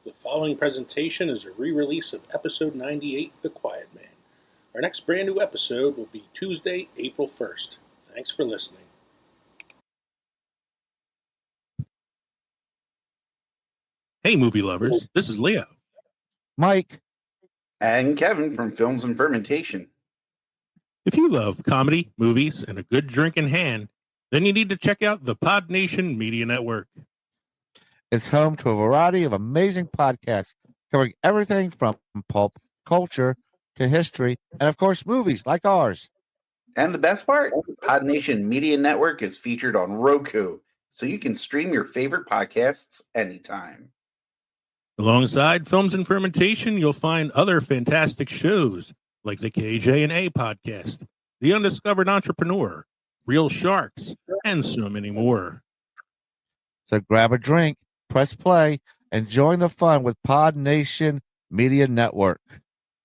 The following presentation is a re-release of episode 98, The Quiet Man. Our next brand new episode will be Tuesday, April 1st. Thanks for listening. Hey, movie lovers. This is Leo, Mike, and Kevin from Films and Fermentation. If you love comedy, movies, and a good drink in hand, then you need to check out the Podnation Media Network. it's home to a variety of amazing podcasts covering everything from pulp culture to history, and of course, movies like ours. And the best part, Podnation Media Network is featured on Roku, so you can stream your favorite podcasts anytime. Alongside Films and Fermentation, you'll find other fantastic shows like the KJ&A podcast, The Undiscovered Entrepreneur, Real Sharks, and so many more. So grab a drink, press play, and join the fun with Podnation Media Network.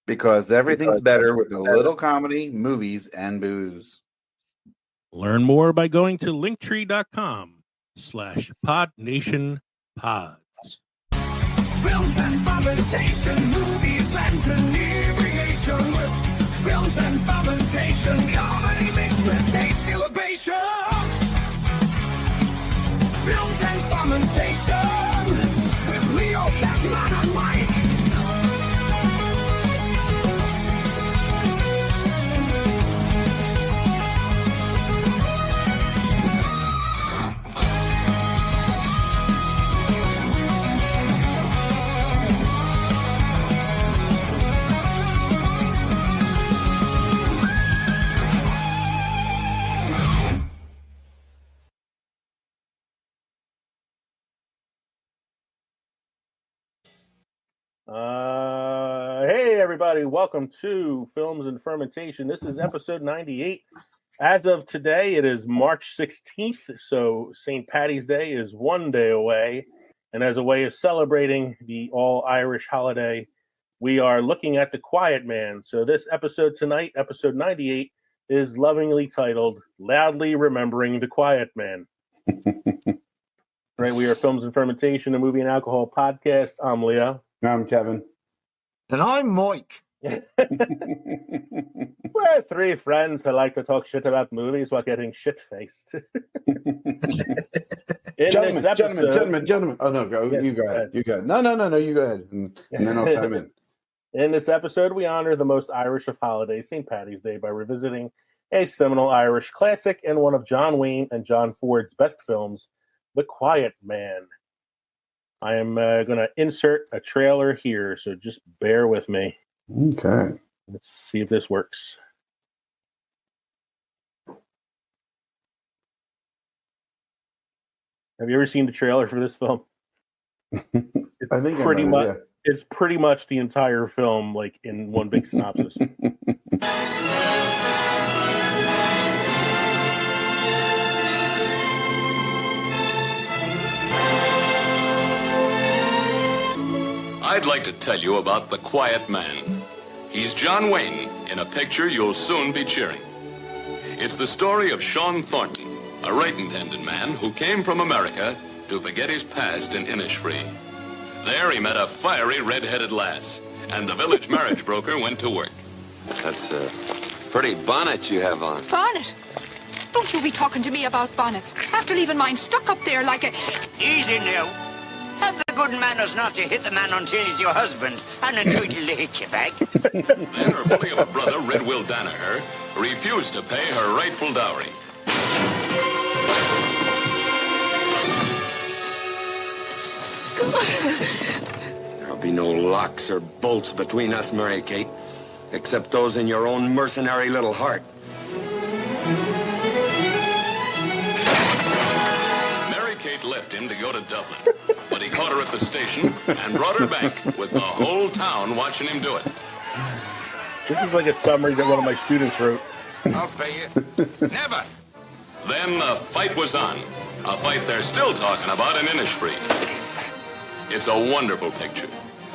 Because everything's better with a little comedy, movies, and booze. Learn more by going to linktree.com/PodNationPods. Films and fermentation, movies and inebriation with films and fermentation, comedy mixed with tasty libation. Films and fermentation with Leo, Catman, and Mike. Hey everybody, welcome to Films and Fermentation. This is episode 98. As of today, it is March 16th, so St. Paddy's Day is one day away. And as a way of celebrating the all-Irish holiday, we are looking at The Quiet Man. So this episode tonight, episode 98, is lovingly titled Loudly Remembering the Quiet Man. Right, we are Films and Fermentation, a movie and alcohol podcast. I'm Leo. I'm Kevin. And I'm Mike. We're three friends who like to talk shit about movies while getting shit-faced. Gentlemen. Oh, no, go. Yes, you go ahead. You go ahead. No, you go ahead. And then I'll chime in. In this episode, we honor the most Irish of holidays, St. Paddy's Day, by revisiting a seminal Irish classic and one of John Wayne and John Ford's best films, The Quiet Man. I am going to insert a trailer here, so just bear with me. Okay. Let's see if this works. Have you ever seen the trailer for this film? It's I think pretty much. It's pretty much the entire film, like in one big synopsis. I'd like to tell you about The Quiet Man. He's John Wayne in a picture you'll soon be cheering. It's the story of Sean Thornton, a right-intended man who came from America to forget his past in Innisfree. There he met a fiery red-headed lass, and the village marriage broker went to work. That's a pretty bonnet you have on. Bonnet? Don't you be talking to me about bonnets. After leaving mine stuck up there like a... Easy now. Have the good manners not to hit the man until he's your husband, and entitled to hit you back. Then her bully of a brother, Red Will Danaher, refused to pay her rightful dowry. There'll be no locks or bolts between us, Mary Kate, except those in your own mercenary little heart. Mary Kate left him to go to Dublin, but he caught her at the station and brought her back with the whole town watching him do it. This is like a summary that one of my students wrote. I'll pay you. Never. Then the fight was on. A fight they're still talking about in Innisfree. It's a wonderful picture.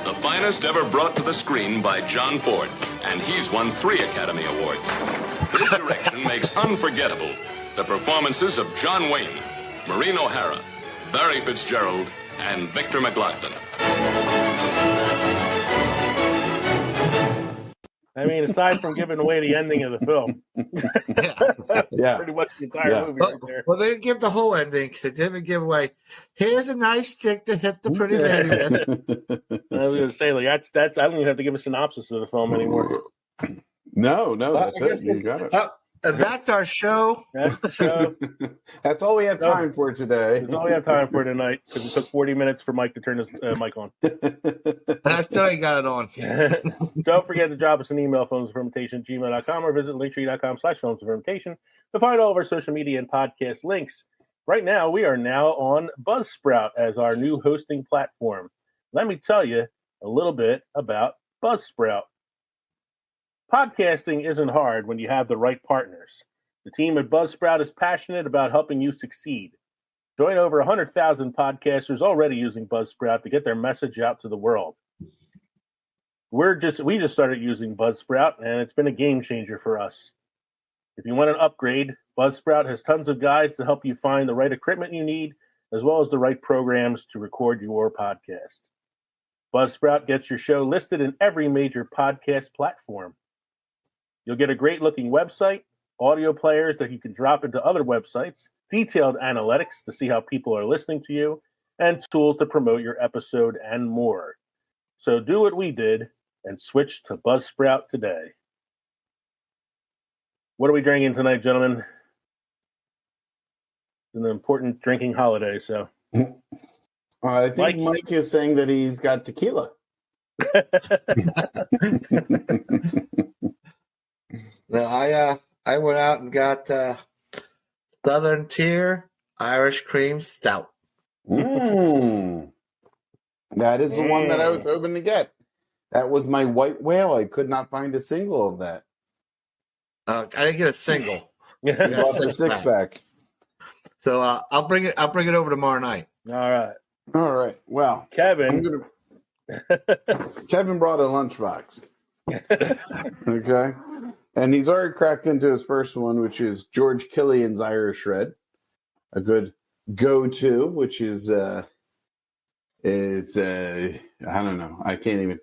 The finest ever brought to the screen by John Ford, and he's won 3 Academy Awards. His direction makes unforgettable the performances of John Wayne, Maureen O'Hara, Barry Fitzgerald, and Victor McLaughlin. I mean, aside from giving away the ending of the film, Yeah. pretty much the entire movie right there. Well, they didn't give the whole ending because they didn't give away. Here's a nice stick to hit the pretty lady with. I was going to say, like, that's. I don't even have to give a synopsis of the film anymore. No, that's it. You got it. Back to our show. That's the show. That's all we have time for today. That's all we have time for tonight because it took 40 minutes for Mike to turn his mic on. And I still ain't got it on. Don't forget to drop us an email, filmsoffermentation@gmail.com, or visit linktree.com/filmsoffermentation to find all of our social media and podcast links. Right now, we are now on Buzzsprout as our new hosting platform. Let me tell you a little bit about Buzzsprout. Podcasting isn't hard when you have the right partners. The team at Buzzsprout is passionate about helping you succeed. Join over 100,000 podcasters already using Buzzsprout to get their message out to the world. We just started using Buzzsprout, and it's been a game changer for us. If you want an upgrade, Buzzsprout has tons of guides to help you find the right equipment you need, as well as the right programs to record your podcast. Buzzsprout gets your show listed in every major podcast platform. You'll get a great-looking website, audio players that you can drop into other websites, detailed analytics to see how people are listening to you, and tools to promote your episode and more. So do what we did and switch to Buzzsprout today. What are we drinking tonight, gentlemen? It's an important drinking holiday, so. I think Mike is saying that he's got tequila. No, I went out and got Southern Tier Irish Cream Stout. That is the one that I was hoping to get. That was my white whale. I could not find a single of that. I didn't get a single. I bought the six-pack. So I'll bring it over tomorrow night. All right. Well, Kevin brought a lunchbox. Okay. And he's already cracked into his first one, which is George Killian's Irish Red. A good go-to, which is I don't know. I can't even.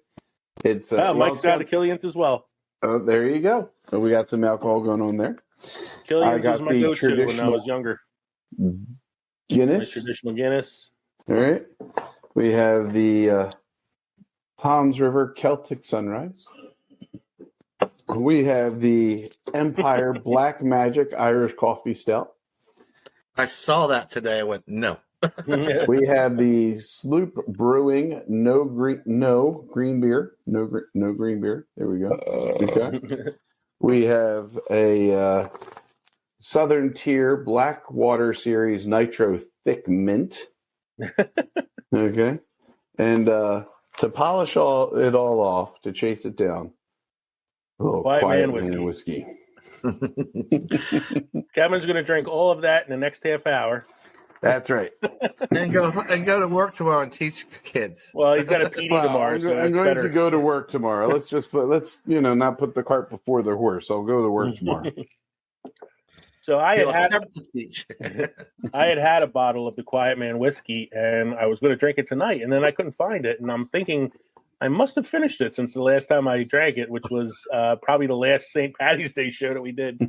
It's Mike's got a Killian's as well. Oh, there you go. So we got some alcohol going on there. Killian's was my go-to when I was younger. Guinness. My traditional Guinness. All right. We have the Tom's River Celtic Sunrise. We have the Empire Black Magic Irish Coffee Stout. I saw that today. I went, no. We have the Sloop Brewing no green beer. No green beer. There we go. Okay. We have a Southern Tier Blackwater Series Nitro Thick Mint. Okay. And to polish it all off, to chase it down, a little Quiet Man whiskey. Kevin's going to drink all of that in the next half hour. That's right. and go to work tomorrow and teach kids. Well, he's got a PD tomorrow. I'm going to go to work tomorrow. Let's not put the cart before the horse. I'll go to work tomorrow. So I had a bottle of the Quiet Man whiskey, and I was going to drink it tonight, and then I couldn't find it, and I'm thinking I must have finished it since the last time I drank it, which was probably the last St. Patty's Day show that we did.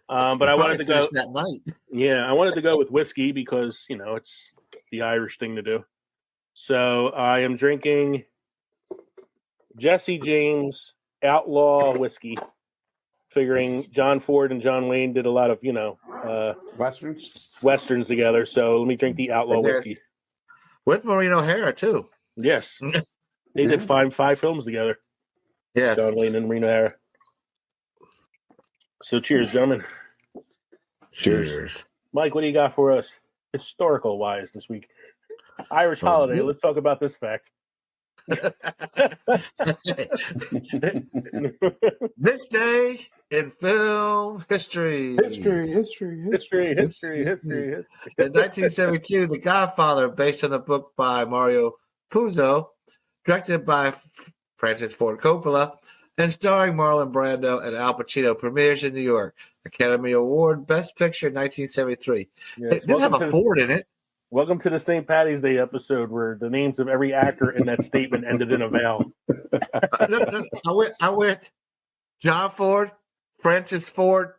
But I wanted to go that night. Yeah, I wanted to go with whiskey because it's the Irish thing to do. So I am drinking Jesse James Outlaw whiskey. Figuring John Ford and John Wayne did a lot of, westerns together. So let me drink the Outlaw whiskey. With Maureen O'Hara, too. Yes. They did five films together. Yes. John Wayne and Maureen O'Hara. So cheers, gentlemen. Cheers. Mike, what do you got for us historical-wise this week? Irish holiday. Let's talk about this fact. This day in film history. History. In 1972, The Godfather, based on the book by Mario Puzo, directed by Francis Ford Coppola, and starring Marlon Brando and Al Pacino, premieres in New York. Academy Award Best Picture in 1973. Yes. It didn't have a Ford in it. Welcome to the St. Patty's Day episode where the names of every actor in that statement ended in a vowel. I went John Ford, Francis Ford,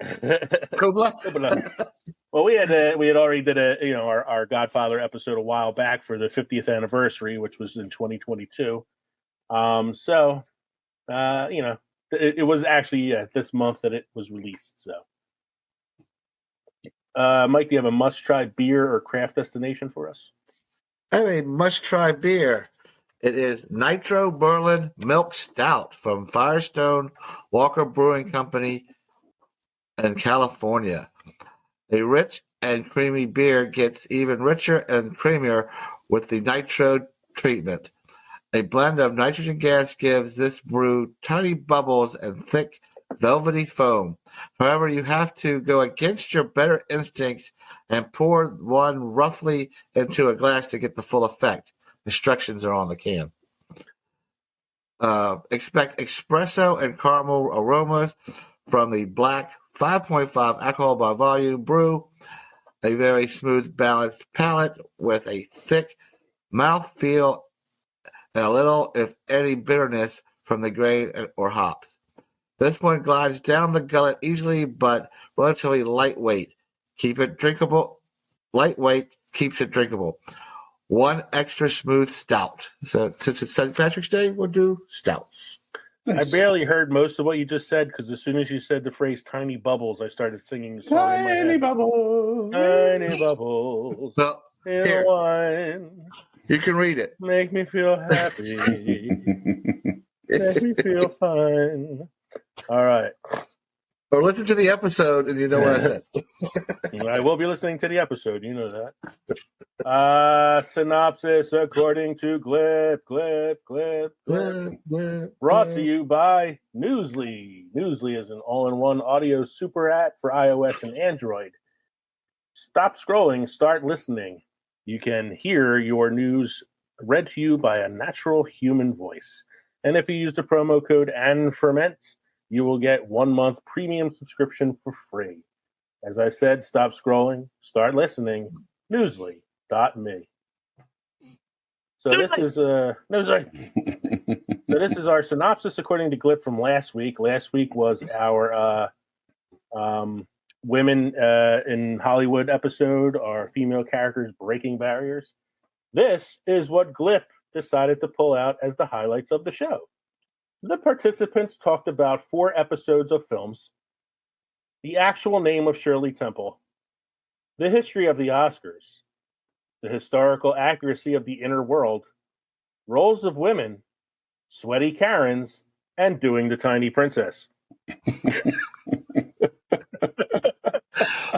Coppola. Well, we had already did our Godfather episode a while back for the 50th anniversary, which was in 2022. It was actually this month that it was released. So, Mike, do you have a must-try beer or craft destination for us? I have a must-try beer. It is Nitro Berlin Milk Stout from Firestone Walker Brewing Company in California. A rich and creamy beer gets even richer and creamier with the nitro treatment. A blend of nitrogen gas gives this brew tiny bubbles and thick, velvety foam. However, you have to go against your better instincts and pour one roughly into a glass to get the full effect. Instructions are on the can. Expect espresso and caramel aromas from the black 5.5 alcohol by volume brew. A very smooth, balanced palate with a thick mouthfeel and a little, if any, bitterness from the grain or hops. This one glides down the gullet easily, but relatively lightweight. Keep it drinkable. Lightweight keeps it drinkable. One extra smooth stout. So since it's St. Patrick's Day, we'll do stouts. Nice. I barely heard most of what you just said because as soon as you said the phrase "tiny bubbles," I started singing the song. Tiny bubbles, tiny bubbles, well, in the wine. You can read it. Make me feel happy. Make me feel fine. All right. Or listen to the episode and you know what I said. I will be listening to the episode. You know that. Synopsis according to Glip. Brought to you by Newsly. Newsly is an all-in-one audio super app for iOS and Android. Stop scrolling, start listening. You can hear your news read to you by a natural human voice. And if you use the promo code ANFERMENT, you will get 1 month premium subscription for free. As I said, stop scrolling, start listening. Newsly.me. So this is Newsly. So this is our synopsis according to Glip from last week. Last week was our women in Hollywood episode, our female characters breaking barriers. This is what Glip decided to pull out as the highlights of the show. The participants talked about 4 episodes of films, the actual name of Shirley Temple, the history of the Oscars, the historical accuracy of the inner world, roles of women, sweaty Karens, and doing the tiny princess.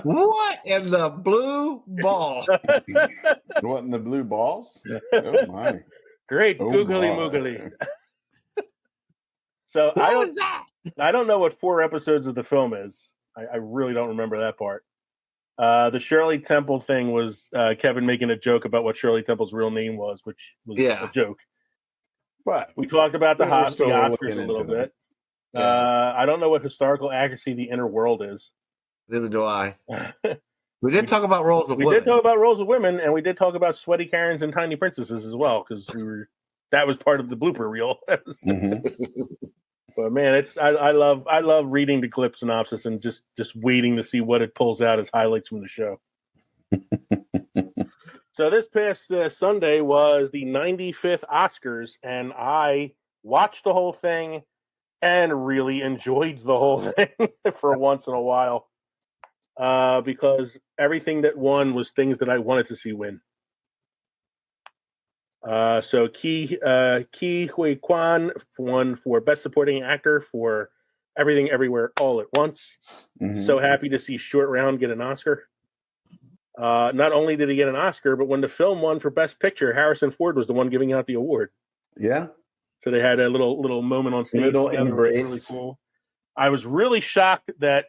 What in the blue ball? What in the blue balls? Oh my! Great googly moogly. So I don't know what 4 episodes of the film is. I really don't remember that part. The Shirley Temple thing was Kevin making a joke about what Shirley Temple's real name was, which was a joke. But we talked about the Oscars a little bit. I don't know what historical accuracy the inner world is. Neither do I. We did talk about roles of women. We did talk about roles of women, and we did talk about sweaty Karens and tiny princesses as well, because that was part of the blooper reel. But man, I love reading the Glip synopsis and just waiting to see what it pulls out as highlights from the show. So this past Sunday was the 95th Oscars, and I watched the whole thing and really enjoyed the whole thing for once in a while. Because everything that won was things that I wanted to see win. So Ke Huy Quan won for Best Supporting Actor for Everything Everywhere All at Once. Mm-hmm. So happy to see Short Round get an Oscar. Not only did he get an Oscar, but when the film won for Best Picture, Harrison Ford was the one giving out the award. Yeah. So they had a little moment on stage. Little embrace. Really cool. I was really shocked that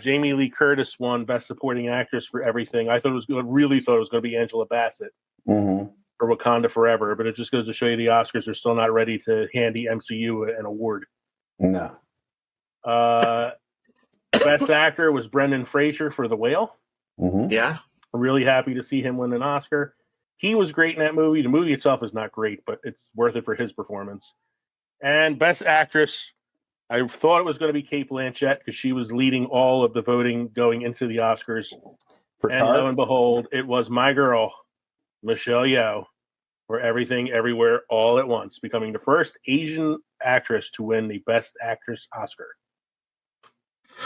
Jamie Lee Curtis won Best Supporting Actress for Everything. I really thought it was going to be Angela Bassett for Wakanda Forever, but it just goes to show you the Oscars are still not ready to hand the MCU an award. No. Best Actor was Brendan Fraser for The Whale. Yeah. I'm really happy to see him win an Oscar. He was great in that movie. The movie itself is not great, but it's worth it for his performance. And Best Actress I thought it was going to be Cate Blanchett because she was leading all of the voting going into the Oscars. And lo and behold, it was my girl, Michelle Yeoh, for Everything Everywhere All at Once, becoming the first Asian actress to win the Best Actress Oscar.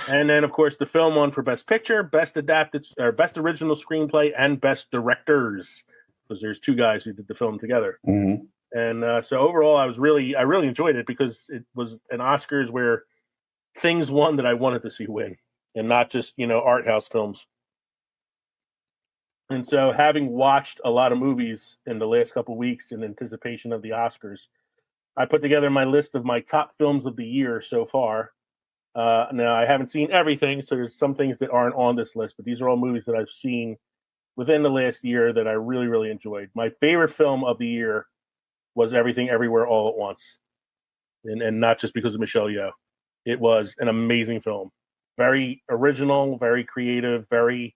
And then, of course, the film won for Best Picture, Best Adapted, or Best Original Screenplay, and Best Directors, because there's two guys who did the film together. Mm-hmm. And so overall, I really enjoyed it because it was an Oscars where things won that I wanted to see win, and not just art house films. And so, having watched a lot of movies in the last couple of weeks in anticipation of the Oscars, I put together my list of my top films of the year so far. Now, I haven't seen everything, so there's some things that aren't on this list, but these are all movies that I've seen within the last year that I really, really enjoyed. My favorite film of the year was Everything Everywhere All at Once, and not just because of Michelle Yeoh. It was an amazing film. Very original, very creative, very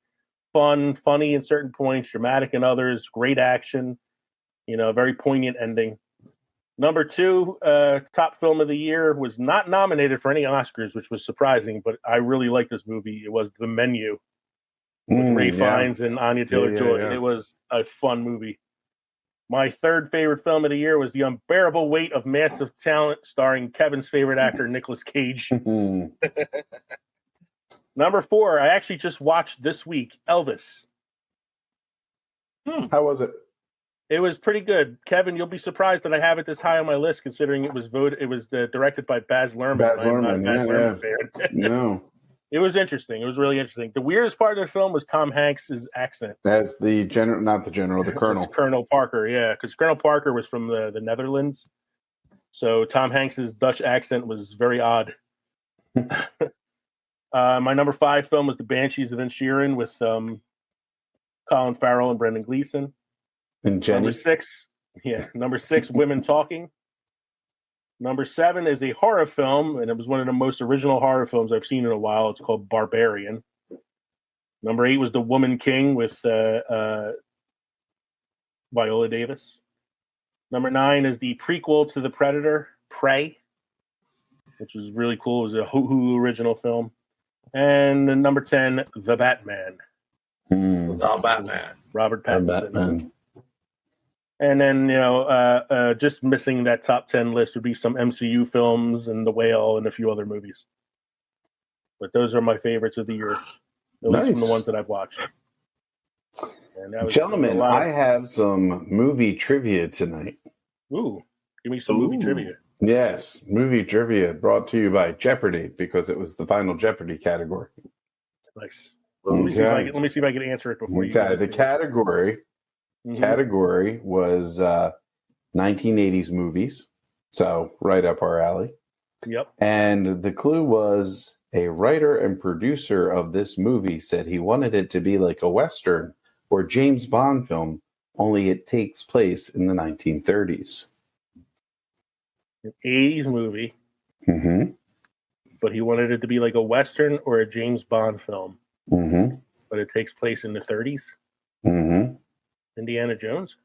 fun, funny in certain points, dramatic in others, great action, very poignant ending. Number 2, top film of the year, was not nominated for any Oscars, which was surprising, but I really liked this movie. It was The Menu with Ray Fiennes and Anya Taylor-Joy. Yeah. It was a fun movie. My third favorite film of the year was The Unbearable Weight of Massive Talent, starring Kevin's favorite actor, Nicolas Cage. Number 4, I actually just watched this week, Elvis. How was it? It was pretty good. Kevin, you'll be surprised that I have it this high on my list, considering it was directed by Baz Luhrmann. I'm not a Baz Luhrmann fan. No. It was interesting. It was really interesting. The weirdest part of the film was Tom Hanks' accent. As the general, not the general, the colonel. Colonel Parker, yeah, because Colonel Parker was from the Netherlands. So Tom Hanks' Dutch accent was very odd. My number 5 film was The Banshees of Inisherin with Colin Farrell and Brendan Gleeson. And Jenny. Number 6, Women Talking. Number 7 is a horror film, and it was one of the most original horror films I've seen in a while. It's called Barbarian. Number 8 was The Woman King with Viola Davis. Number 9 is the prequel to The Predator, Prey, which was really cool. It was a Hulu original film. And number 10, The Batman. Batman. Robert Pattinson. Batman. And then, just missing that top 10 list would be some MCU films and The Whale and a few other movies. But those are my favorites of the year, at least from the ones that I've watched. And Gentlemen, I have some movie trivia tonight. Ooh, give me some movie trivia. Yes, movie trivia brought to you by Jeopardy, because it was the final Jeopardy category. Nice. Let me see if I can answer it before you. Okay, the category was 1980s movies, so right up our alley. Yep. And the clue was a writer and producer of this movie said he wanted it to be like a Western or James Bond film, only it takes place in the 1930s. An 80s movie. Mm-hmm. But he wanted it to be like a Western or a James Bond film. Mm-hmm. But it takes place in the 30s. Mm-hmm. Indiana Jones.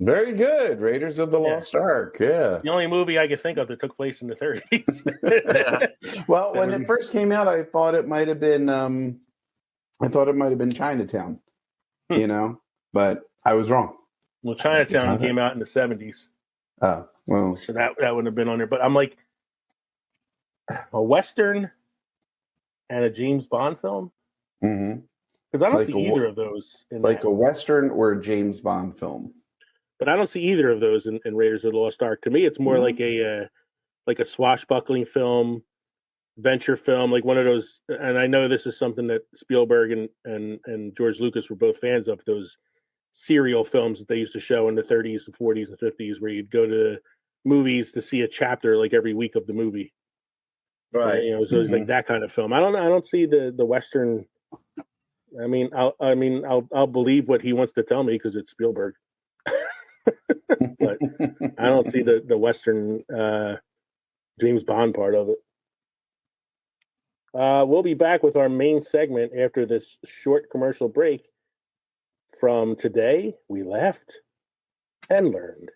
Very good. Raiders of the Lost Ark. Yeah. The only movie I could think of that took place in the 30s. Well, when it first came out, I thought it might have been Chinatown. But I was wrong. Well, Chinatown came out in the 70s. Oh, well. So that wouldn't have been on there. But I'm like, a Western and a James Bond film? Mm-hmm. Because I don't see either of those. A Western or a James Bond film. But I don't see either of those in Raiders of the Lost Ark. To me, it's more like a swashbuckling film, venture film, like one of those. And I know this is something that Spielberg and George Lucas were both fans of, those serial films that they used to show in the 30s and 40s and 50s, where you'd go to movies to see a chapter like every week of the movie. Right. So it's like that kind of film. I don't see the Western. I'll believe what he wants to tell me because it's Spielberg. But I don't see the Western James Bond part of it. We'll be back with our main segment after this short commercial break from Today We Laughed and Learned.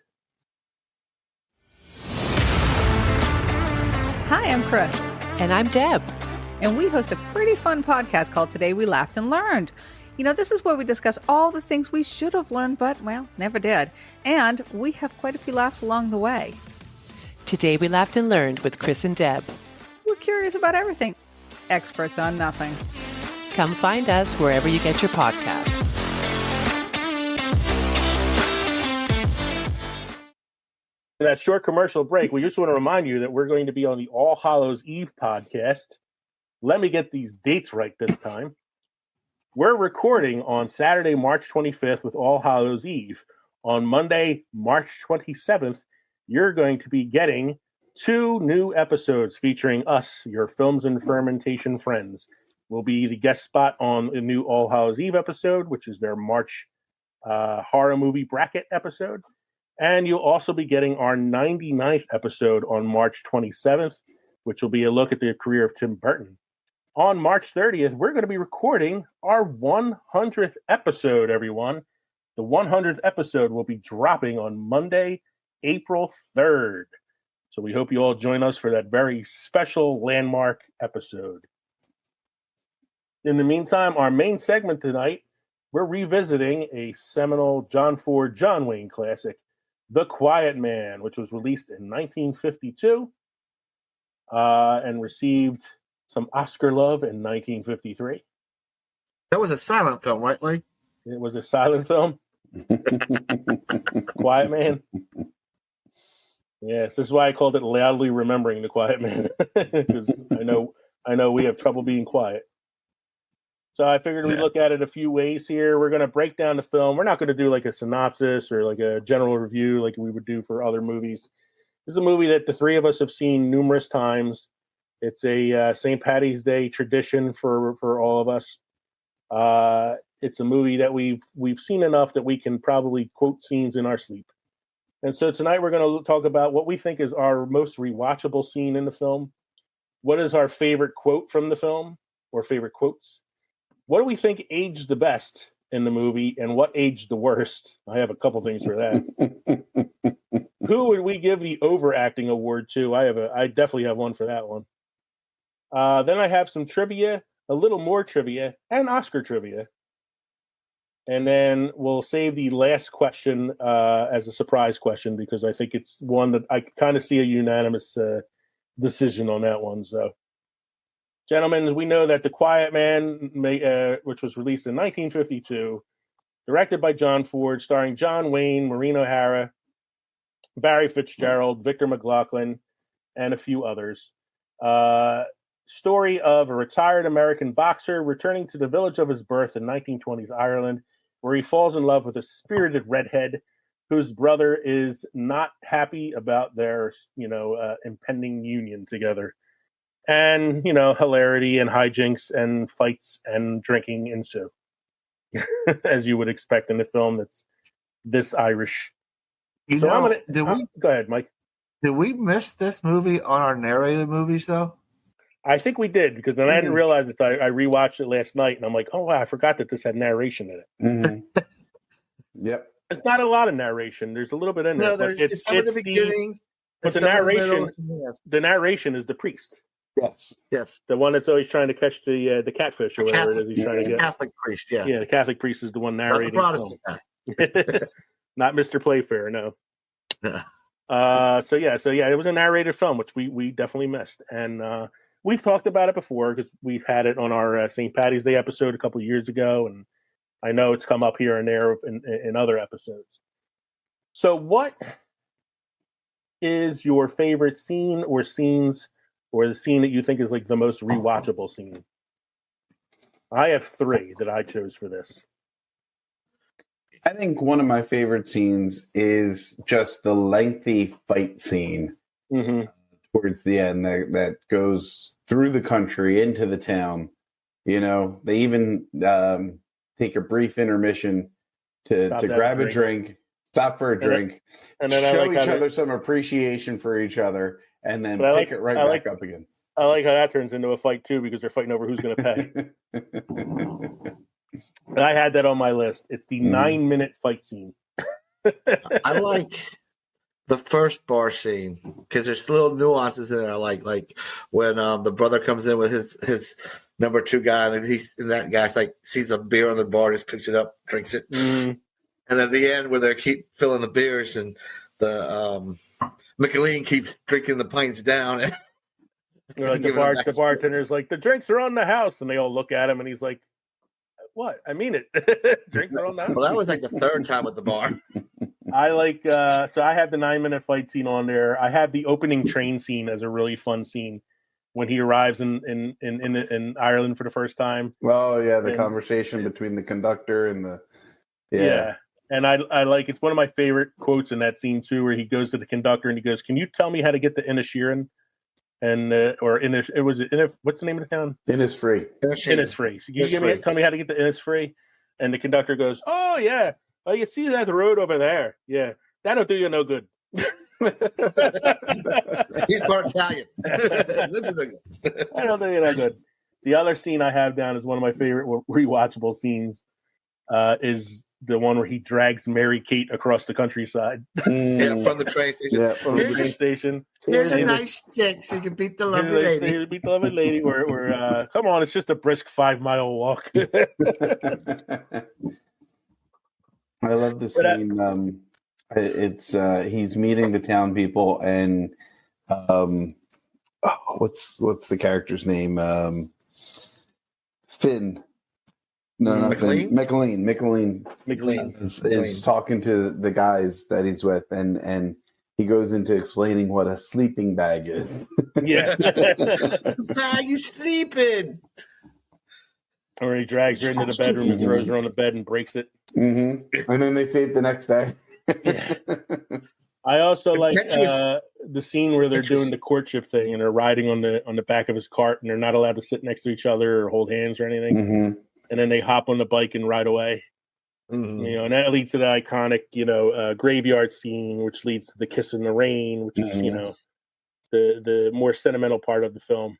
Hi, I'm Chris. And I'm Deb. And we host a pretty fun podcast called Today We Laughed and Learned. You know, this is where we discuss all the things we should have learned, but, well, never did. And we have quite a few laughs along the way. Today We Laughed and Learned with Chris and Deb. We're curious about everything. Experts on nothing. Come find us wherever you get your podcasts. That short commercial break, we just want to remind you that we're going to be on the All Hallows Eve podcast. Let me get these dates right this time. We're recording on Saturday, March 25th with All Hallows Eve. On Monday, March 27th, you're going to be getting 2 new episodes featuring us, your Films and Fermentation friends. We'll be the guest spot on the new All Hallows Eve episode, which is their March horror movie bracket episode. And you'll also be getting our 99th episode on March 27th, which will be a look at the career of Tim Burton. On March 30th, we're going to be recording our 100th episode, everyone. The 100th episode will be dropping on Monday, April 3rd. So we hope you all join us for that very special landmark episode. In the meantime, our main segment tonight, we're revisiting a seminal John Ford, John Wayne classic, The Quiet Man, which was released in 1952 and received some Oscar love in 1953. That was a silent film, right, Lee? It was a silent film. Quiet Man. Yes, this is why I called it Loudly Remembering the Quiet Man, because I know we have trouble being quiet. So I figured we'd look at it a few ways here. We're going to break down the film. We're not going to do like a synopsis or like a general review like we would do for other movies. This is a movie that the three of us have seen numerous times. It's a St. Paddy's Day tradition for all of us. It's a movie that we've seen enough that we can probably quote scenes in our sleep. And so tonight we're going to talk about what we think is our most rewatchable scene in the film. What is our favorite quote from the film or favorite quotes? What do we think aged the best in the movie and what aged the worst? I have a couple things for that. Who would we give the overacting award to? I definitely have one for that one. Then I have some trivia, a little more trivia, and Oscar trivia. And then we'll save the last question as a surprise question because I think it's one that I kind of see a unanimous decision on that one. So, gentlemen, we know that The Quiet Man, which was released in 1952, directed by John Ford, starring John Wayne, Maureen O'Hara, Barry Fitzgerald, Victor McLaglen, and a few others. Story of a retired American boxer returning to the village of his birth in 1920s Ireland, where he falls in love with a spirited redhead whose brother is not happy about their, impending union together. And, hilarity and hijinks and fights and drinking ensue, as you would expect in a film that's this Irish. Go ahead, Mike. Did we miss this movie on our narrated movies, though? I think we did, because then I didn't realize it. I rewatched it last night, and I'm like, oh, wow, I forgot that this had narration in it. Mm-hmm. Yep. It's not a lot of narration. There's a little bit in there. No, it's some at the beginning. But the narration is the priest. Yes. The one that's always trying to catch the catfish or whatever it is he's trying to get. Catholic priest, yeah. Yeah, the Catholic priest is the one narrating. Not the Protestant guy. Not Mr. Playfair, no. Yeah. So it was a narrated film, which we definitely missed. And we've talked about it before because we've had it on our St. Paddy's Day episode a couple of years ago, and I know it's come up here and there in other episodes. So what is your favorite scene or scenes, or the scene that you think is like the most rewatchable scene? I have 3 that I chose for this. I think one of my favorite scenes is just the lengthy fight scene towards the end that goes through the country into the town. They even take a brief intermission to grab a drink, stop for a drink, and then show each other some appreciation for each other, and then pick it back up again. I like how that turns into a fight too, because they're fighting over who's going to pay. And I had that on my list. It's the 9-minute fight scene. I like the first bar scene because there's little nuances in there, like when the brother comes in with his number 2 guy, and that guy's like sees a beer on the bar, just picks it up, drinks it, and at the end where they keep filling the beers and the McLean keeps drinking the pints down. And like the bartender's like, the drinks are on the house, and they all look at him, and he's like, what? I mean it. Drinks are on the house. Well, that was like the 3rd time at the bar. I like so I have the 9-minute fight scene on there. I have the opening train scene as a really fun scene when he arrives in Ireland for the first time. Oh yeah, the conversation between the conductor and the and I like, it's one of my favorite quotes in that scene too, where he goes to the conductor and he goes, "Can you tell me how to get to Inisherin?" And what's the name of the town? Innisfree. Innisfree. So can you tell me how to get to Innisfree? And the conductor goes, "Oh yeah. Oh, you see that road over there? Yeah, that'll do you no good." He's part Italian. That'll do you no good. The other scene I have down is one of my favorite rewatchable scenes. Is the one where he drags Mary-Kate across the countryside. Yeah, from the train station. Yeah, from the train station. Here's a nice stick so you can beat the lovely lady. Beat the lovely lady. Or come on, it's just a brisk 5-mile walk. I love the scene. It's he's meeting the town people, and what's the character's name? Finn. No, nothing. McLean is talking to the guys that he's with, and he goes into explaining what a sleeping bag is. Yeah. Bag you sleeping. Or he drags her into the bedroom and throws her on the bed and breaks it. Mm-hmm. And then they see it the next day. Yeah. I also like the scene where they're doing the courtship thing and they're riding on the back of his cart and they're not allowed to sit next to each other or hold hands or anything. Mm-hmm. And then they hop on the bike and ride away. Mm-hmm. You know, and that leads to the iconic, graveyard scene, which leads to the kiss in the rain, which is, the more sentimental part of the film.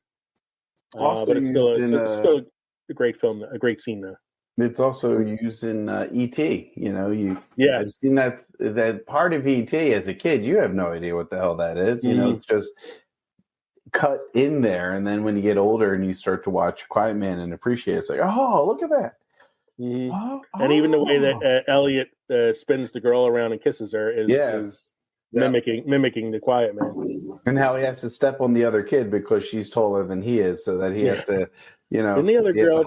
But it's still a great film, a great scene though. It's also used in E.T. I've seen that part of E.T. as a kid. You have no idea what the hell that is. It's just cut in there, and then when you get older and you start to watch Quiet Man and appreciate it, it's like, oh, look at that. Mm-hmm. And even the way that Elliot spins the girl around and kisses her is mimicking the Quiet Man. And how he has to step on the other kid because she's taller than he is, so that he has to, And the other girl,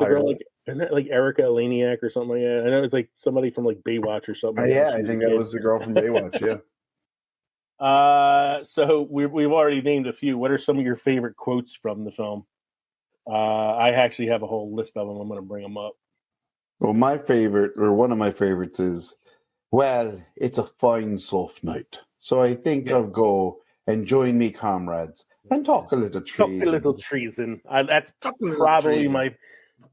isn't that like Erica Laniak or something like that? I know it's like somebody from like Baywatch or something. I think that was the girl from Baywatch. Yeah. So we've already named a few. What are some of your favorite quotes from the film? I actually have a whole list of them. I'm going to bring them up. Well, my favorite, or one of my favorites, is, "Well, it's a fine soft night, so I think I'll go and join me comrades and talk a little treason." Talk a little treason. That's probably my,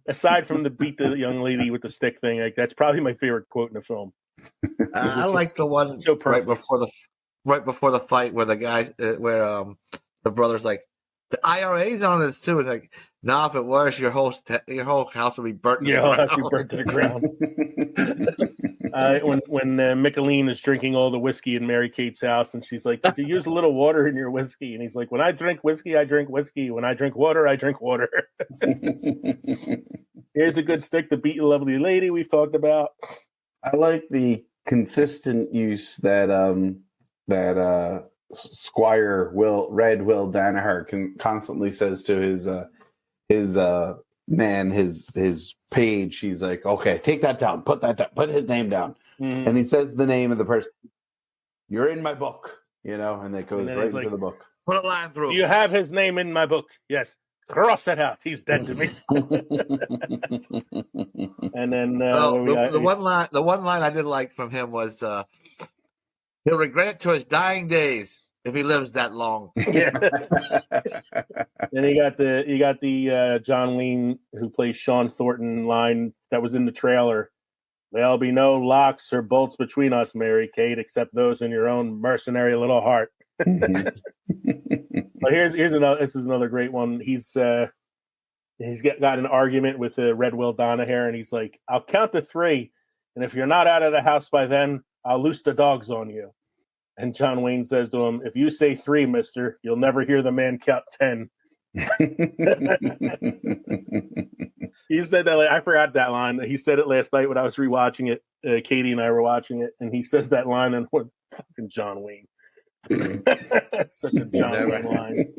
aside from the beat the young lady with the stick thing, like that's probably my favorite quote in the film. I like the one right before the fight where the guys, where the brother's like, "The IRA's on this too." It's like, "No, if it was, your whole house would be burnt. Your whole house would be burnt to the ground." When Micheline is drinking all the whiskey in Mary Kate's house, and she's like, "Did you use a little water in your whiskey?" And he's like, "When I drink whiskey, I drink whiskey. When I drink water, I drink water." Here's a good stick to beat a lovely lady we've talked about. I like the consistent use that Squire Will Danaher constantly says to his man, his page. He's like, "Okay, take that down, put that down, put his name down," and he says the name of the person. "You're in my book," and it goes right into the book. Put a line through. "Do you have his name in my book?" "Yes." "Cross it out. He's dead to me." And then the one line I did like from him was, "He'll regret it to his dying days if he lives that long." Yeah. Then you got the John Wayne, who plays Sean Thornton, line that was in the trailer. "There'll be no locks or bolts between us, Mary Kate, except those in your own mercenary little heart." But here's another. This is another great one. He's got an argument with Red Will Donaher, and he's like, "I'll count to 3, and if you're not out of the house by then, I'll loose the dogs on you." And John Wayne says to him, "If you say 3, mister, you'll never hear the man count 10." He said that. I forgot that line. He said it last night when I was rewatching it. Katie and I were watching it, and he says that line, and what fucking John Wayne. Such a John Wayne line.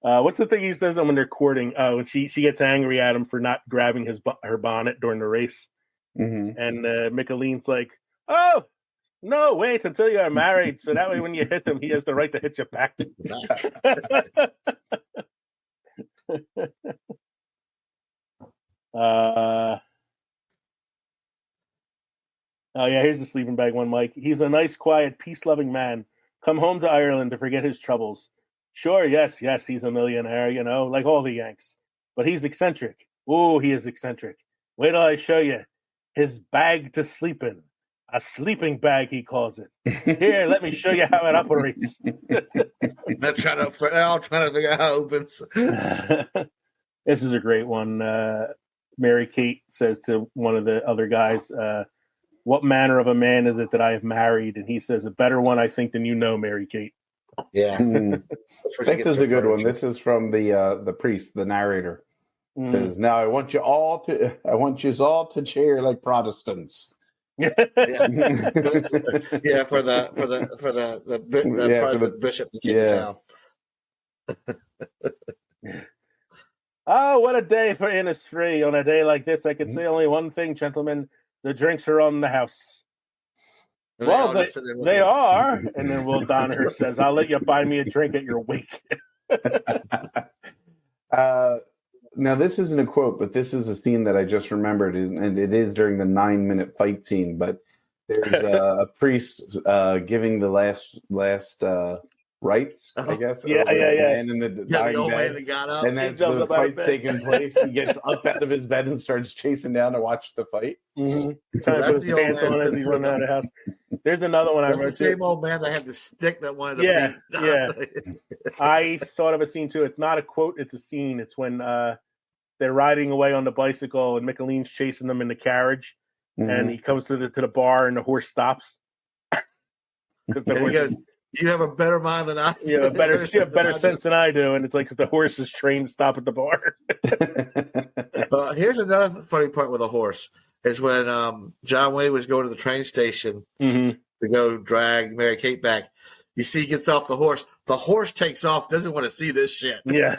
What's the thing he says when they're courting? When she gets angry at him for not grabbing her bonnet during the race, and Micheline's like, "Oh no, wait until you're married, so that way when you hit him, he has the right to hit you back." Oh yeah, here's the sleeping bag one, Mike. He's a nice, quiet, peace-loving man. Come home to Ireland to forget his troubles. Sure, yes, he's a millionaire, like all the Yanks. But he's eccentric. Oh, he is eccentric. Wait till I show you. His bag to sleep in. A sleeping bag, he calls it. Here, let me show you how it operates. They're all trying to figure out how it opens. This is a great one. Mary Kate says to one of the other guys, "What manner of a man is it that I have married?" And he says, "A better one, I think, than you know, Mary Kate." Yeah. This is a good one. This is from the priest, the narrator. Says, "Now I want you all to cheer like Protestants." Yeah, for the bishop that came to town. Oh, what a day for Innisfree. On a day like this, I could say only one thing, gentlemen. The drinks are on the house. And well, they are. And then Will Donaher says, "I'll let you buy me a drink at your wake." Now, this isn't a quote, but this is a scene that I just remembered, and it is during the 9-minute fight scene. But there's a priest giving the last rites, I guess. Yeah. And in the old bed, man that got up. and then the fight's taking place. He gets up out of his bed and starts chasing down to watch the fight. Trying to put his pants on as he's running out of the house. There's another one I That's wrote. the same old man that had the stick that wanted to beat. Yeah. I thought of a scene too. It's not a quote, it's a scene. It's when they're riding away on the bicycle and Micheline's chasing them in the carriage, and he comes to the bar and the horse stops. Because the horse goes, "You have a better mind than I do." You have better sense than I do, and it's like because the horse is trained to stop at the bar. Here's another funny part with a horse is when John Wayne was going to the train station to go drag Mary Kate back. You see, he gets off the horse. The horse takes off. Doesn't want to see this shit. Yeah,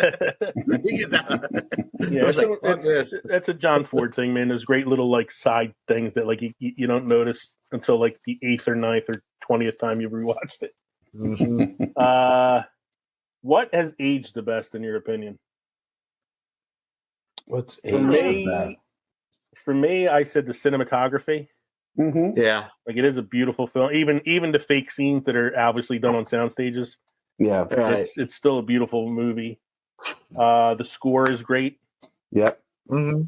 he gets out. Yeah. That's a John Ford thing, man. There's great little side things that you don't notice until the 8th or 9th or 20th time you rewatched it. What has aged the best in your opinion? What's aged best? For me, I said the cinematography. Yeah, it is a beautiful film. Even the fake scenes that are obviously done on sound stages. Yeah, right. It's still a beautiful movie. The score is great. Yep.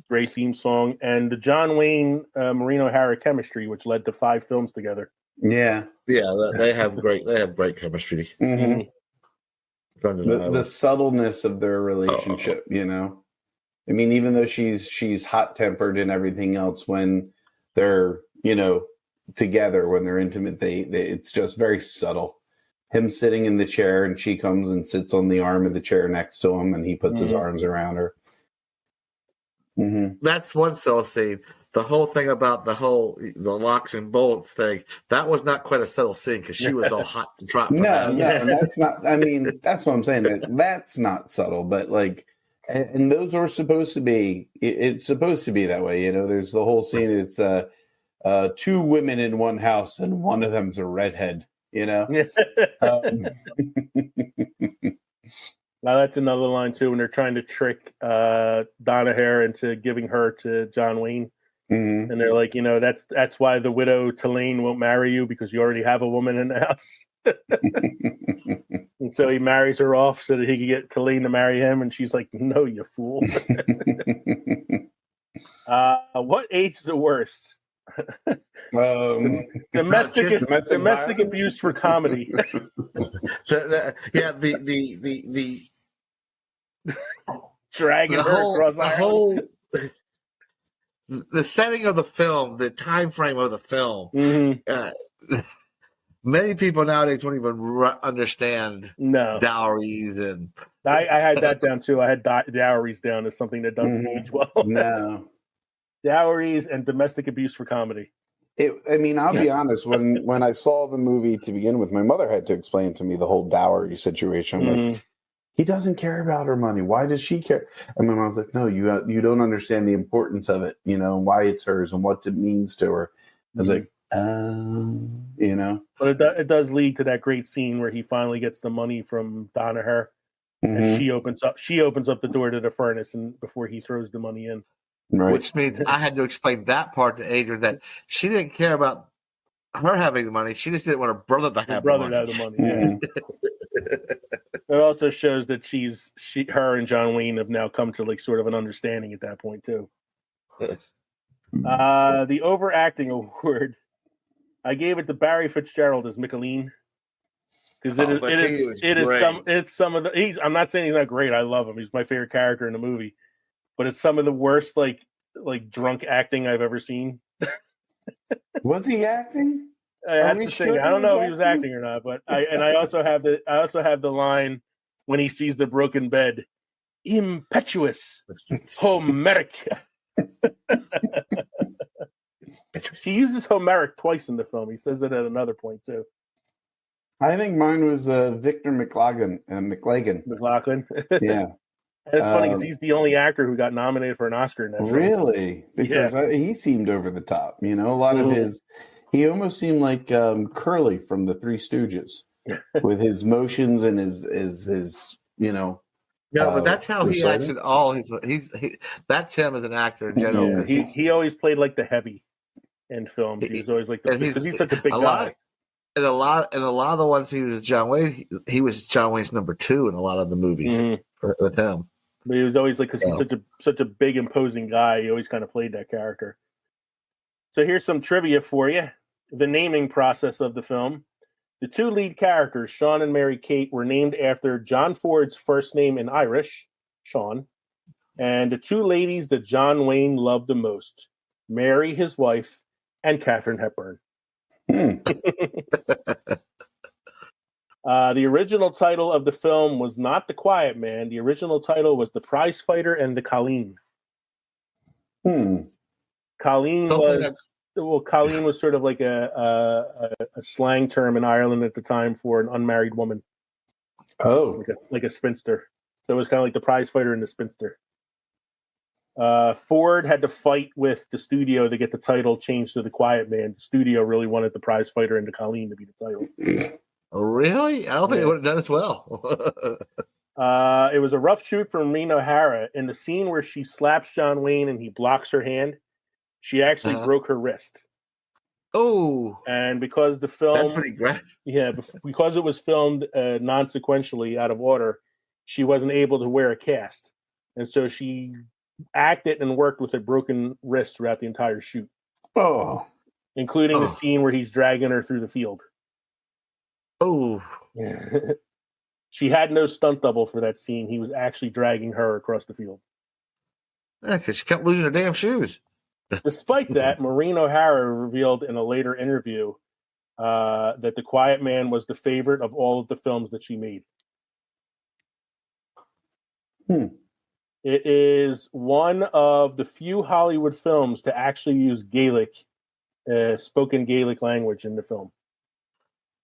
Great theme song, and the John Wayne Maureen O'Hara chemistry, which led to 5 films together. Yeah, they have great chemistry. The subtleness of their relationship, I mean, even though she's hot tempered and everything else, when they're together, when they're intimate, they it's just very subtle. Him sitting in the chair and she comes and sits on the arm of the chair next to him, and he puts his arms around her. That's one subtle scene. The whole thing about the locks and bolts thing, that was not quite a subtle scene because she was all hot to trot. No, that's not. I mean, that's what I'm saying. That's not subtle, but and those are supposed to be. It's supposed to be that way. There's the whole scene. It's 2 women in one house, and one of them's a redhead. Now that's another line too when they're trying to trick Donaher into giving her to John Wayne. And they're like, that's why the widow Tulane won't marry you, because you already have a woman in the house. And so he marries her off so that he can get Tulane to marry him. And she's like, "No, you fool." What aged the worst? Domestic abuse for comedy. The dragging her across Ireland. The setting of the film, the time frame of the film, Many people nowadays don't even understand No. dowries and. I had that down too. I had dowries down as something that doesn't age well. No. Dowries and domestic abuse for comedy. I'll be honest. When I saw the movie to begin with, my mother had to explain to me the whole dowry situation. Like, he doesn't care about her money. Why does she care? And my mom was like, "No, you don't understand the importance of it. Why it's hers and what it means to her." I was like, But it does lead to that great scene where he finally gets the money from Danaher, and she opens up the door to the furnace and before he throws the money in. Right. Which means I had to explain that part to Adrian, that she didn't care about her having the money. She just didn't want her brother to have the money. Yeah. It also shows that her and John Wayne have now come to like sort of an understanding at that point too. The overacting award, I gave it to Barry Fitzgerald as Michelin because it's some of the. I'm not saying he's not great. I love him. He's my favorite character in the movie, but it's some of the worst like drunk acting I've ever seen. Was he acting? That's the thing. I don't know if he was acting or not, but I also have the line when he sees the broken bed, impetuous, Homeric. He uses Homeric twice in the film. He says it at another point too. I think mine was Victor McLaughlin. McLaughlin. Yeah. And it's funny because he's the only actor who got nominated for an Oscar in that film. Really? Because he seemed over the top. A lot of his. He almost seemed like Curly from the Three Stooges, with his motions and his. Yeah, but that's how he acts in all his. That's him as an actor in general. Yeah, he always played like the heavy in films. He was always like because he's such a big guy. And a lot of the ones he was John Wayne, he was John Wayne's number 2 in a lot of the movies with him. But he was always like, because he's such a big, imposing guy, he always kind of played that character. So here's some trivia for you. The naming process of the film. The 2 lead characters, Sean and Mary Kate, were named after John Ford's first name in Irish, Sean, and the 2 ladies that John Wayne loved the most, Mary, his wife, and Katharine Hepburn. The original title of the film was not The Quiet Man. The original title was The Prize Fighter and the Colleen. Colleen was sort of like a slang term in Ireland at the time for an unmarried woman. Oh, like a spinster. So it was kind of like the prize fighter and the spinster. Ford had to fight with the studio to get the title changed to The Quiet Man. The studio really wanted the prize fighter and the Colleen to be the title. Really? I don't think it would have done as well. It was a rough shoot for Maureen O'Hara. In the scene where she slaps John Wayne and he blocks her hand, she actually broke her wrist. Oh. And because the film... That's pretty graphic. Yeah, because it was filmed non-sequentially out of order, she wasn't able to wear a cast. And so she acted and worked with a broken wrist throughout the entire shoot. Oh. Including the scene where he's dragging her through the field. Oh. She had no stunt double for that scene. He was actually dragging her across the field. That's because she kept losing her damn shoes. Despite that, Maureen O'Hara revealed in a later interview that The Quiet Man was the favorite of all of the films that she made. It is one of the few Hollywood films to actually use Gaelic, spoken Gaelic language in the film.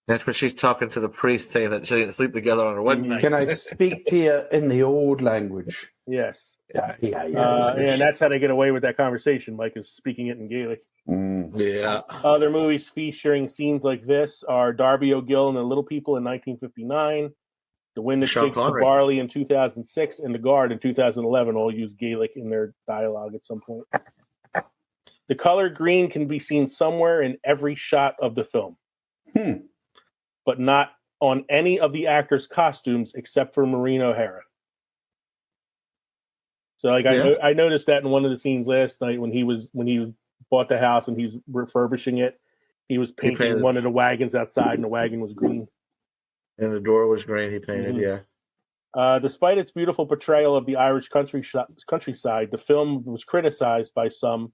That's when she's talking to the priest saying that she didn't sleep together on her wedding night. Can I speak to you in the old language? Yes. Yeah. And that's how they get away with that conversation. Mike is speaking it in Gaelic. Yeah. Other movies featuring scenes like this are Darby O'Gill and the Little People in 1959, The Wind That Shakes the Barley in 2006, and The Guard in 2011 all use Gaelic in their dialogue at some point. The color green can be seen somewhere in every shot of the film. But not on any of the actors' costumes except for Maureen O'Hara. So, like, I noticed that in one of the scenes last night when he bought the house and he was refurbishing it, he was painting one of the wagons outside, and the wagon was green. And the door was green. He painted, Despite its beautiful portrayal of the Irish countryside, the film was criticized by some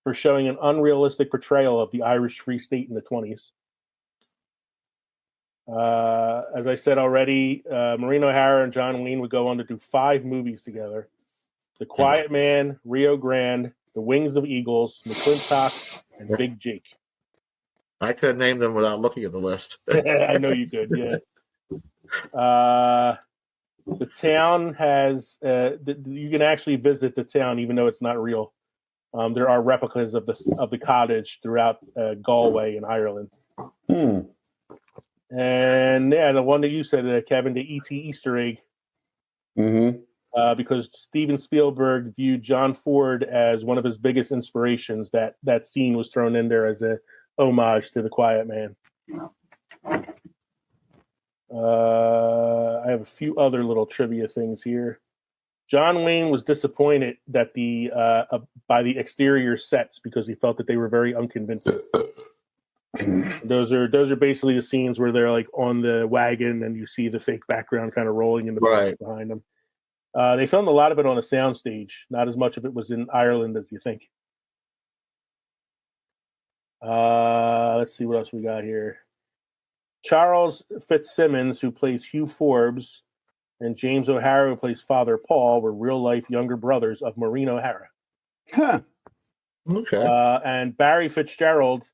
for showing an unrealistic portrayal of the Irish Free State in the 1920s. As I said already, Maureen O'Hara and John Wayne would go on to do 5 movies together: The Quiet Man, Rio Grande, The Wings of Eagles, McClintock, and Big Jake. I could name them without looking at the list. I know you could, yeah. The town has you can actually visit the town even though it's not real. There are replicas of the cottage throughout Galway in Ireland. And yeah, the one that you said, Kevin, the E.T. Easter egg. Because Steven Spielberg viewed John Ford as one of his biggest inspirations. That scene was thrown in there as a homage to The Quiet Man. I have a few other little trivia things here. John Wayne was disappointed that by the exterior sets because he felt that they were very unconvincing. Those are basically the scenes where they're like on the wagon and you see the fake background kind of rolling in the bushes behind them. They filmed a lot of it on a soundstage. Not as much of it was in Ireland as you think. Let's see what else we got here. Charles Fitzsimmons, who plays Hugh Forbes, and James O'Hara, who plays Father Paul, were real-life younger brothers of Maureen O'Hara. Huh. Okay. And Barry Fitzgerald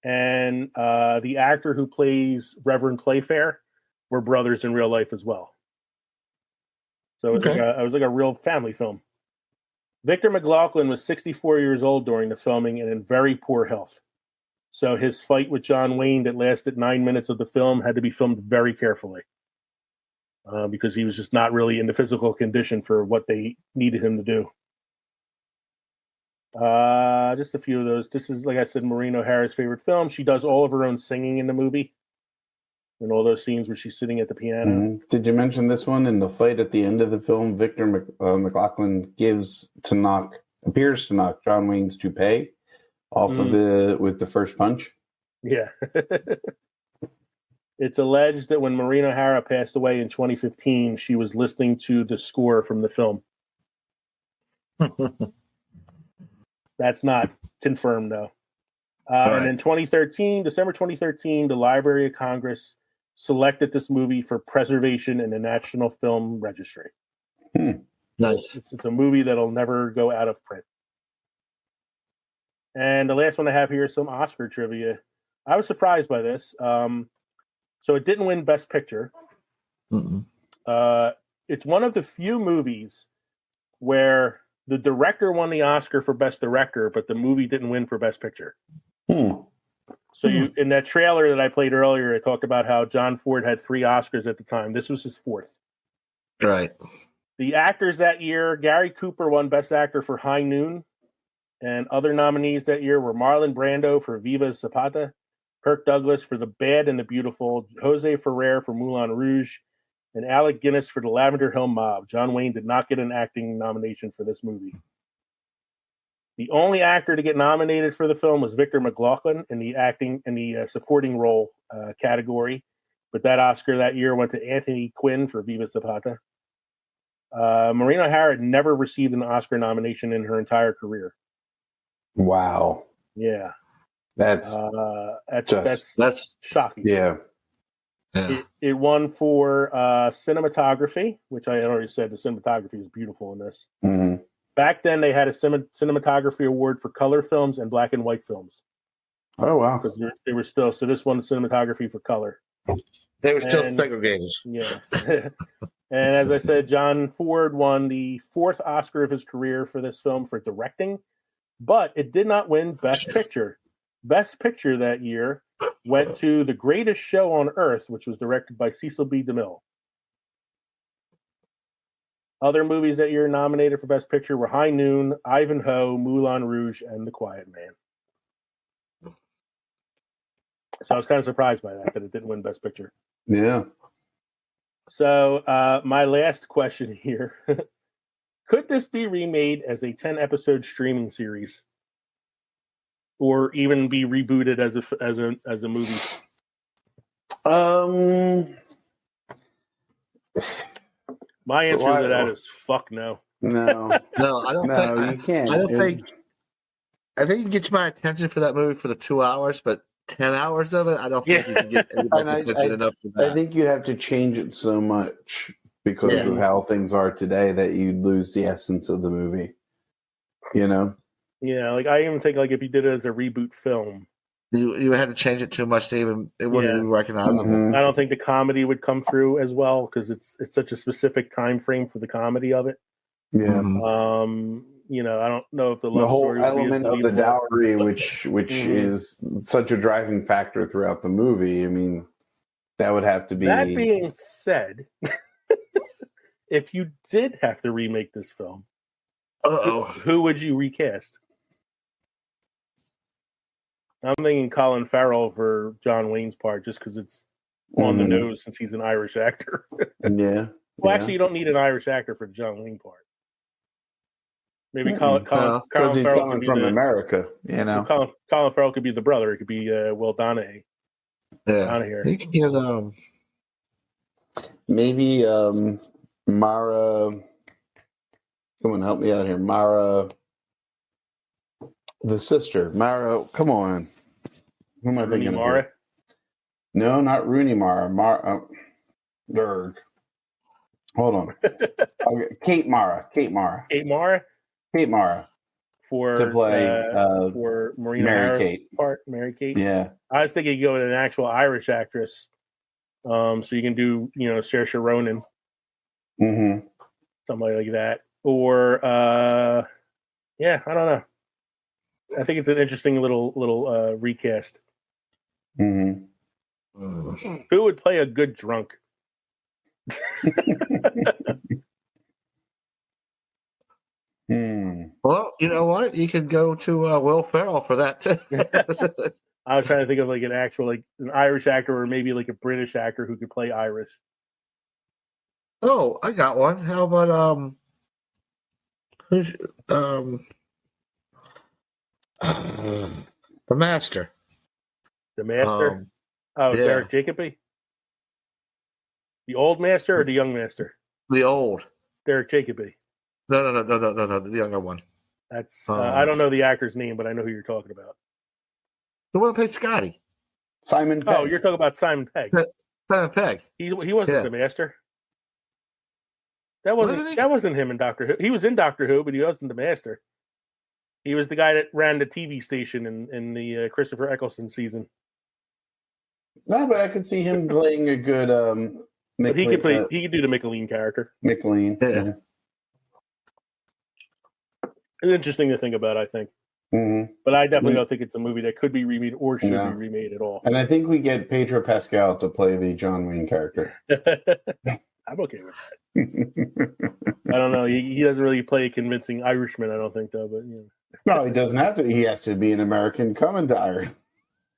and the actor who plays Reverend Playfair were brothers in real life as well. So it was like a real family film. Victor McLaughlin was 64 years old during the filming and in very poor health. So his fight with John Wayne that lasted 9 minutes of the film had to be filmed very carefully because he was just not really in the physical condition for what they needed him to do. Just a few of those. This is, like I said, Maureen O'Hara's favorite film. She does all of her own singing in the movie. And all those scenes where she's sitting at the piano. Did you mention this one? In the fight at the end of the film, Victor McLaughlin appears to knock John Wayne's toupee off of with the first punch. Yeah. It's alleged that when Maureen O'Hara passed away in 2015, she was listening to the score from the film. That's not confirmed, though. And in December 2013, the Library of Congress selected this movie for preservation in the National Film Registry. Nice. It's a movie that'll never go out of print. And the last one I have here is some Oscar trivia. I was surprised by this. So it didn't win Best Picture. It's one of the few movies where the director won the Oscar for Best Director, but the movie didn't win for Best Picture. So in that trailer that I played earlier, I talked about how John Ford had 3 Oscars at the time. This was his 4th. Right. The actors that year, Gary Cooper won Best Actor for High Noon. And other nominees that year were Marlon Brando for Viva Zapata, Kirk Douglas for The Bad and the Beautiful, Jose Ferrer for Moulin Rouge, and Alec Guinness for The Lavender Hill Mob. John Wayne did not get an acting nomination for this movie. The only actor to get nominated for the film was Victor McLaughlin in the supporting role category, but that Oscar that year went to Anthony Quinn for Viva Zapata. Maureen O'Hara never received an Oscar nomination in her entire career. Wow. Yeah, that's shocking. Yeah. It won for cinematography, which I already said the cinematography is beautiful in this. Back then, they had a cinematography award for color films and black and white films. Oh, wow. Because they were still, so this won the cinematography for color. They were still segregated. Yeah. And as I said, John Ford won the 4th Oscar of his career for this film for directing, but it did not win Best Picture. Best Picture that year went to The Greatest Show on Earth, which was directed by Cecil B. DeMille. Other movies that year nominated for Best Picture were High Noon, Ivanhoe, Moulin Rouge, and The Quiet Man. So I was kind of surprised by that it didn't win Best Picture. Yeah. So my last question here. Could this be remade as a 10-episode streaming series? Or even be rebooted as a movie? My answer to that is fuck no. No. No, I don't think you can't. I think it gets my attention for that movie for the 2 hours, but 10 hours of it, I don't think you can get anybody's attention enough for that. I think you'd have to change it so much because of how things are today that you'd lose the essence of the movie. You know? Yeah, like I even think like if you did it as a reboot film, you had to change it too much to even it wouldn't even be recognizable. Mm-hmm. I don't think the comedy would come through as well because it's such a specific time frame for the comedy of it. Yeah. You know, I don't know if the whole story would element be as of the believable. dowry, which is such a driving factor throughout the movie. I mean, that would have to be. That being said, if you did have to remake this film, who would you recast? I'm thinking Colin Farrell for John Wayne's part, just because it's on the nose since he's an Irish actor. Yeah. Well, actually, you don't need an Irish actor for the John Wayne part. Maybe Colin because he's Farrell coming could be from the, America. You know, Colin Farrell could be the brother. It could be Will Donahue. Yeah, you can get maybe Mara. Come on, help me out here, Mara. The sister, Mara. Come on, who am I Rooney thinking Mara? of? No, not Rooney Mara. Berg. Hold on. Okay, Kate Mara. Kate Mara for to play for Marina Mary Harris Kate. part. Mary Kate. Yeah. I was thinking you go with an actual Irish actress. So you can do Saoirse Ronan, somebody like that, or I don't know. I think it's an interesting little recast. Who would play a good drunk? Well, you know what? You could go to Will Ferrell for that too. I was trying to think of like an actual an Irish actor or maybe like a British actor who could play Irish. Oh, I got one. How about who's the Master? The Master? Yeah. Derek Jacobi? The old Master or the young Master? The old. Derek Jacobi. No, the younger one. That's I don't know the actor's name, but I know who you're talking about. The one that played Scotty. Simon Pegg. Oh, you're talking about Simon Pegg. Simon Pegg. He wasn't the Master. That wasn't him in Doctor Who. He was in Doctor Who, but he wasn't the Master. He was the guy that ran the TV station in the Christopher Eccleston season. No, but I could see him playing a good. But he could play. He could do the Michelin character. Michelin. Yeah. It's interesting to think about, I think. But I definitely don't think it's a movie that could be remade or should be remade at all. And I think we get Pedro Pascal to play the John Wayne character. I'm okay with that. I don't know. He doesn't really play a convincing Irishman, I don't think, though. But No, he doesn't have to. He has to be an American coming to Ireland.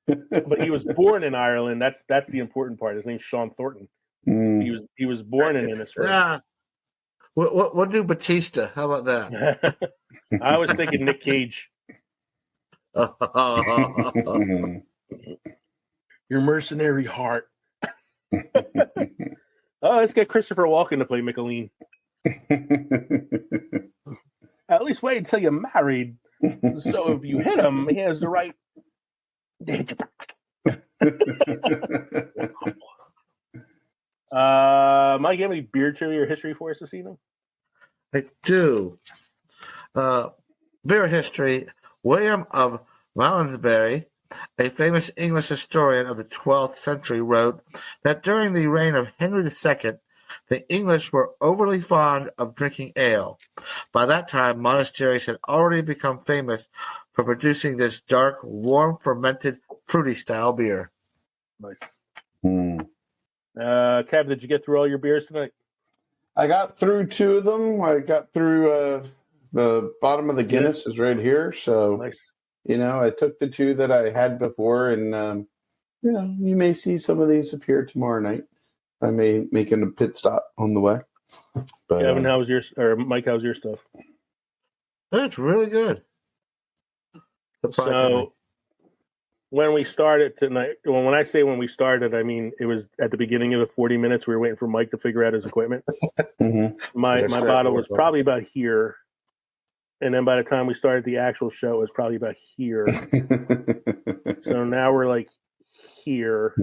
But he was born in Ireland. That's the important part. His name's Sean Thornton. He was born in Innisfree. Yeah. What do Batista? How about that? I was thinking Nick Cage. Your mercenary heart. Let's get Christopher Walken to play Michelin. At least wait until you're married. So if you hit him, he has the right. Mike, you have any beer trivia or history for us this evening? I do. Beer history. William of Malmesbury, a famous English historian of the 12th century, wrote that during the reign of Henry II, the English were overly fond of drinking ale. By that time, monasteries had already become famous for producing this dark, warm, fermented, fruity-style beer. Nice. Kev, did you get through all your beers tonight? I got through 2 of them. I got through the bottom of the Guinness is right here. So, nice. I took the 2 that I had before, and you may see some of these appear tomorrow night. I may make a pit stop on the way. But, Kevin, how's your Mike? How's your stuff? It's really good. So, when we started tonight, when I say when we started, I mean it was at the beginning of the 40 minutes. We were waiting for Mike to figure out his equipment. My bottle was probably about here. And then by the time we started the actual show, it was probably about here. So now we're like here.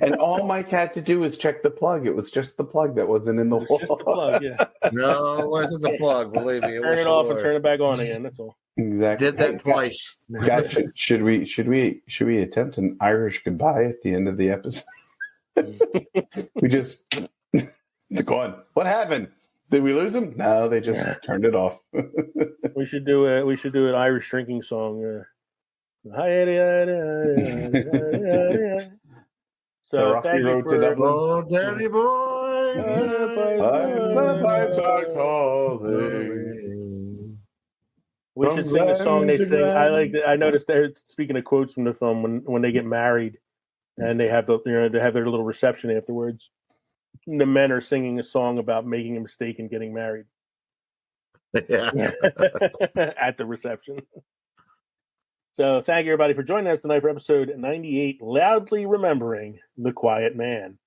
And all Mike had to do was check the plug. It was just the plug that wasn't in the wall. Just the plug, yeah. No, it wasn't the plug. Believe me, Turn it off and turn it back on again. That's all. Exactly. Did that twice. God, should we attempt an Irish goodbye at the end of the episode? We just go on. What happened? Did we lose them? No, they just turned it off. We should do an Irish drinking song. So thank you for Oh, Daddy boy. Pipes are calling. We should sing the song they sing. I noticed they're speaking of quotes from the film when they get married and they have they have their little reception afterwards. The men are singing a song about making a mistake and getting married. Yeah. At the reception. So thank you everybody for joining us tonight for episode 98, Loudly Remembering the Quiet Man.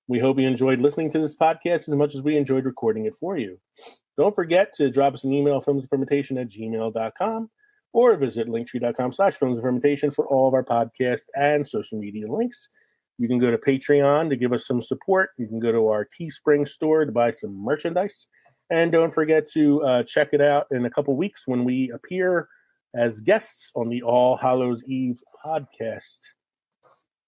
We hope you enjoyed listening to this podcast as much as we enjoyed recording it for you. Don't forget to drop us an email, filmsandfermentation@gmail.com, or visit linktree.com/filmsandfermentation for all of our podcast and social media links. You can go to Patreon to give us some support. You can go to our Teespring store to buy some merchandise. And don't forget to check it out in a couple weeks when we appear as guests on the All Hallows Eve podcast.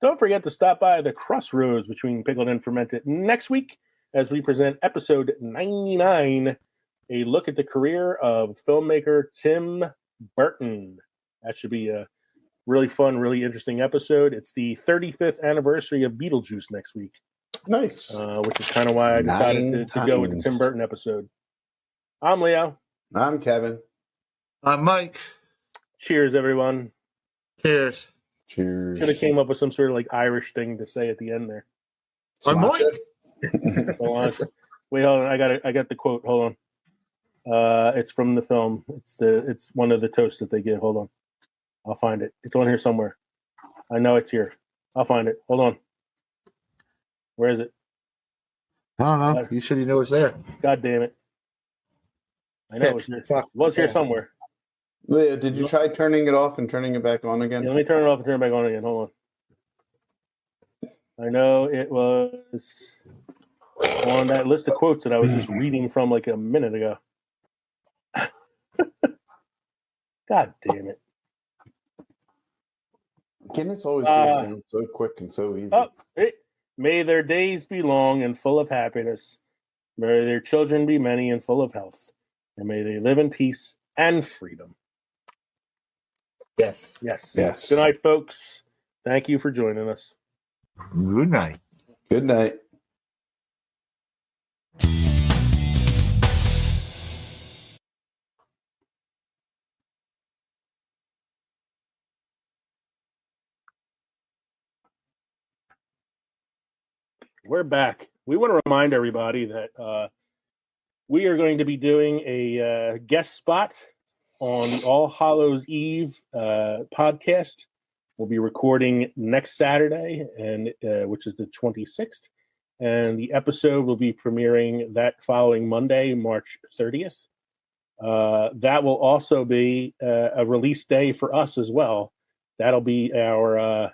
Don't forget to stop by the crossroads between Pickled and Fermented next week as we present episode 99, a look at the career of filmmaker Tim Burton. That should be a really fun, really interesting episode. It's the 35th anniversary of Beetlejuice next week. Nice. Which is kind of why I decided to go with the Tim Burton episode. I'm Leo. I'm Kevin. I'm Mike. Cheers, everyone. Cheers. Cheers. Should have came up with some sort of like Irish thing to say at the end there. I'm Mike. Wait, hold on. I got the quote. Hold on. It's from the film. It's one of the toasts that they give. Hold on. I'll find it. It's on here somewhere. I know it's here. I'll find it. Hold on. Where is it? I don't know. You said you know it's there. God damn it. I know it's here. It was here somewhere. Leo, did you try turning it off and turning it back on again? Yeah, let me turn it off and turn it back on again. Hold on. I know it was on that list of quotes that I was just reading from like a minute ago. God damn it. Guinness always goes down so quick and so easy. May their days be long and full of happiness. May their children be many and full of health. And may they live in peace and freedom. Yes. Yes. Good night, folks. Thank you for joining us. Good night. Good night. We're back. We want to remind everybody that we are going to be doing a guest spot on the All Hallows Eve podcast. We'll be recording next Saturday, and which is the 26th, and the episode will be premiering that following Monday, March 30th. That will also be a release day for us as well. That'll be our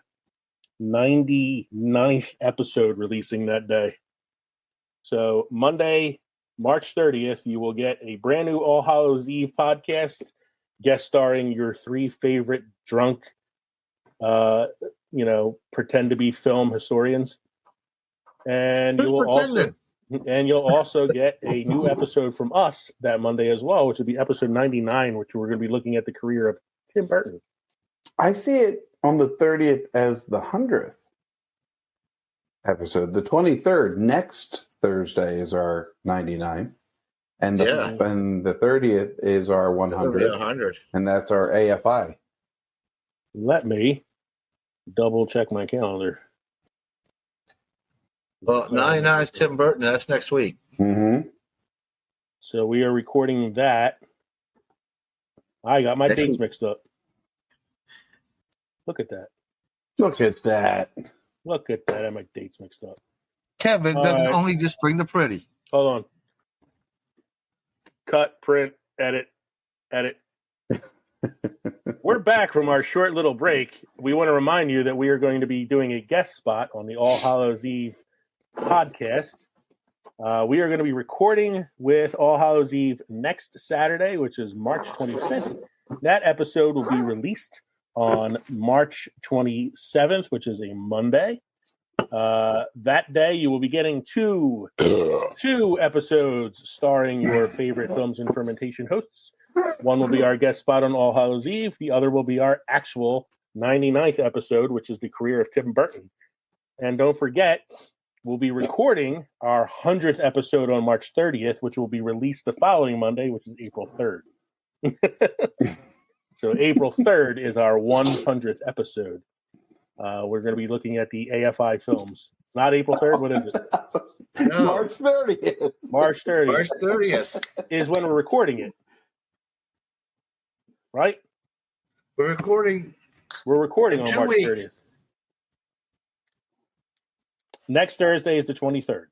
99th episode releasing that day. So Monday, March 30th, you will get a brand new All Hallows Eve podcast, guest starring your three favorite drunk, pretend to be film historians. And you'll also get a new episode from us that Monday as well, which will be episode 99, which we're going to be looking at the career of Tim Burton. I see it on the 30th as the 100th episode. The 23rd, next Thursday, is our 99. And the 30th is our 100. And that's our AFI. Let me double check my calendar. Well, 99 is Tim Burton. That's next week. Mm-hmm. So we are recording that. I got my dates mixed up. Look at that. Look at that. Look at that. I have my dates mixed up. Kevin doesn't only just bring the pretty. Hold on. Cut, print, edit. We're back from our short little break. We want to remind you that we are going to be doing a guest spot on the All Hallows Eve podcast. We are going to be recording with All Hallows Eve next Saturday, which is March 25th. That episode will be released on March 27th, which is a Monday. That day, you will be getting two episodes starring your favorite Films and Fermentation hosts. One will be our guest spot on All Hallows Eve. The other will be our actual 99th episode, which is the career of Tim Burton. And don't forget, we'll be recording our 100th episode on March 30th, which will be released the following Monday, which is April 3rd. So April 3rd is our 100th episode. We're going to be looking at the AFI films. It's not April 3rd. What is it? No. March 30th. March 30th. March 30th. Is when we're recording it. Right? We're recording on in 2 March weeks. 30th. Next Thursday is the 23rd.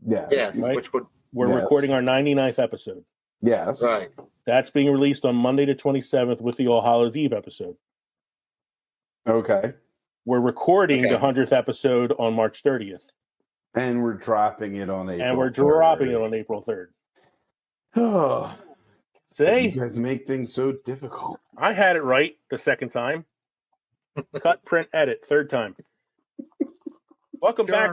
Yeah. Yes, Right? which would We're Yes. recording our 99th episode. Yes. right. That's being released on Monday the 27th with the All Hallows Eve episode. Okay. We're recording Okay. the 100th episode on March 30th. And we're dropping it on April. And we're dropping it on April 3rd. Oh, See? you guys make things so difficult. I had it right the second time. Cut, print, edit, third time. Welcome back.